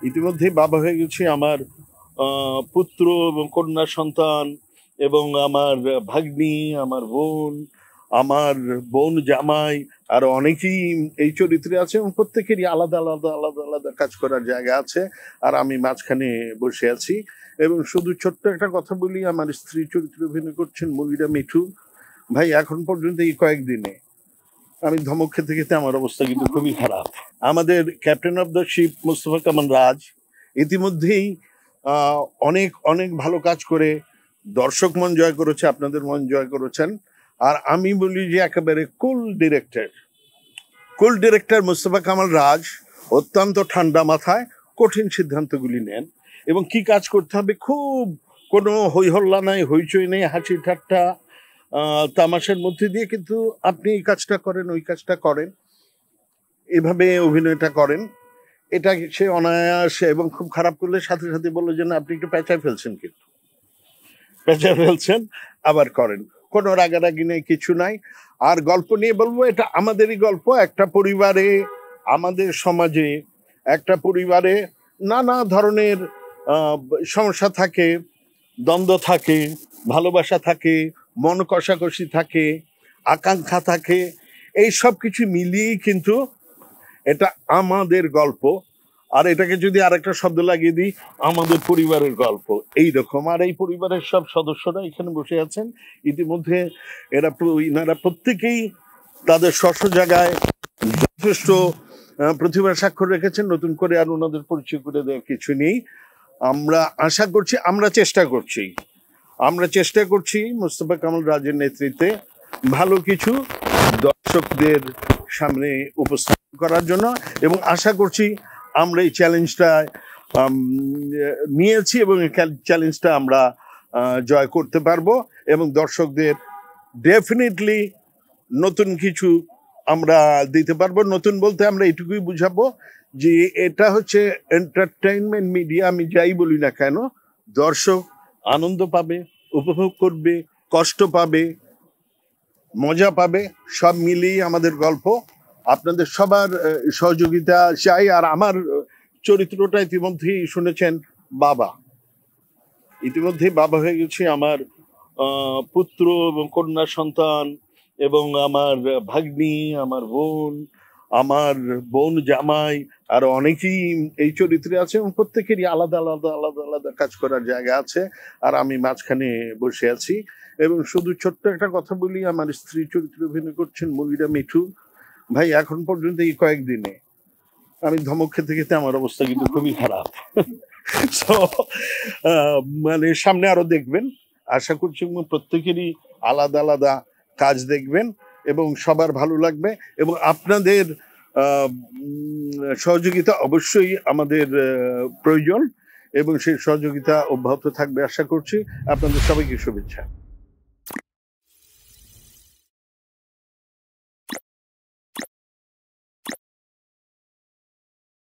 ইতিমধ্যেই বাবা হয়ে গেছি। আমার পুত্র এবং কন্যা সন্তান এবং আমার ভাগ্নি, আমার বোন, আমার বোন জামাই, আর অনেকেই এই চরিত্রে আছে এবং প্রত্যেকেরই আলাদা আলাদা আলাদা আলাদা কাজ করার জায়গা আছে। আর আমি মাঝখানে বসে আছি। এবং শুধু ছোট্ট একটা কথা বলি, আমার স্ত্রী চরিত্রে অভিনয় করছেন মনিরা মিঠু। ভাই, এখন পর্যন্ত এই কয়েকদিনে আমি ধমক খেতে খেতে আমার অবস্থা কিন্তু খুবই খারাপ। আমাদের captain of the ship Mostafa Kamal Raj ইতিমধ্যেই অনেক অনেক ভালো কাজ করে দর্শক মন জয় করেছে, আপনাদের মন জয় করেছেন। আর আমি বলি যে একেবারে কুল ডিরেক্টর মোস্তফা কামাল রাজ অত্যন্ত ঠান্ডা মাথায় কঠিন সিদ্ধান্তগুলি নেন এবং কি কাজ করতে হবে, খুব কোনো হইহল্লা নাই, হইচই নেই, হাসি ঠাট্টা তামাশার মধ্যে দিয়ে কিন্তু আপনি এই কাজটা করেন, ওই কাজটা করেন, এভাবে অভিনয়টা করেন। এটা সে অনায়াসে, এবং খুব খারাপ করলে সাথে সাথে বললো যে না, আপনি একটু পেঁচায় ফেলছেন, কিন্তু পেঁচায় ফেলছেন, আবার করেন, কোনো রাগারাগি নেই, কিছু নাই। আর গল্প নিয়ে বলবো, এটা আমাদেরই গল্প। একটা পরিবারে, আমাদের সমাজে একটা পরিবারে নানা ধরনের সমস্যা থাকে, দ্বন্দ্ব থাকে, ভালোবাসা থাকে, মন কষাকষি থাকে, আকাঙ্ক্ষা থাকে, এই সব কিছু মিলিয়েই কিন্তু এটা আমাদের গল্প। আর এটাকে যদি আরেকটা শব্দ লাগিয়ে দিই, আমাদের পরিবারের গল্প এইরকম। আর এই পরিবারের সব সদস্যরা এখানে বসে আছেন। ইতিমধ্যে এনারা প্রত্যেকেই তাদের স্ব জায়গায় যথেষ্ট প্রতিভার স্বাক্ষর রেখেছেন। নতুন করে আর ওনাদের পরিচয় করে দেওয়ার কিছু নেই। আমরা আশা করছি, আমরা চেষ্টা করছি মোস্তফা কামাল রাজের নেতৃত্বে ভালো কিছু দর্শকদের সামনে উপস্থাপন করার জন্য, এবং আশা করছি আমরা এই চ্যালেঞ্জটা নিয়েছি এবং এই চ্যালেঞ্জটা আমরা জয় করতে পারবো এবং দর্শকদের ডেফিনেটলি নতুন কিছু আমরা দিতে পারবো। নতুন বলতে আমরা এটুকুই বুঝাবো যে এটা হচ্ছে এন্টারটেইনমেন্ট মিডিয়া। আমি যাই বলি না কেন, দর্শক আনন্দ পাবে, উপভোগ করবে, কষ্ট পাবে, মজা পাবে, সব মিলিয়ে আমাদের গল্প। আপনাদের সবার সহযোগিতা চাই। আর আমার চরিত্রটা ইতিমধ্যেই শুনেছেন, ইতিমধ্যেই বাবা হয়ে গেছি। আমার পুত্র এবং কন্যা সন্তান এবং আমার ভাগ্নি, আমার বোন, আমার বোন জামাই, আর অনেকেই এই চরিত্রে আছে এবং প্রত্যেকেরই আলাদা আলাদা আলাদা আলাদা কাজ করার জায়গা আছে। আর আমি মাঝখানে বসে আছি। এবং শুধু ছোট্ট একটা কথা বলি, আমার স্ত্রী চরিত্রে অভিনয় করছেন মনিরা মিঠু। ভাই, এখন পর্যন্ত এই কয়েকদিনে আমি ধমক খেতে খেতে আমার অবস্থা কিন্তু খুবই খারাপ। তো মানে সামনে আরো দেখবেন, আশা করছি প্রত্যেকেরই আলাদা আলাদা কাজ দেখবেন এবং সবার ভালো লাগবে। এবং আপনাদের সহযোগিতা অবশ্যই আমাদের প্রয়োজন এবং সেই সহযোগিতা অব্যাহত থাকবে আশা করছি। আপনাদের সবাইকে শুভেচ্ছা।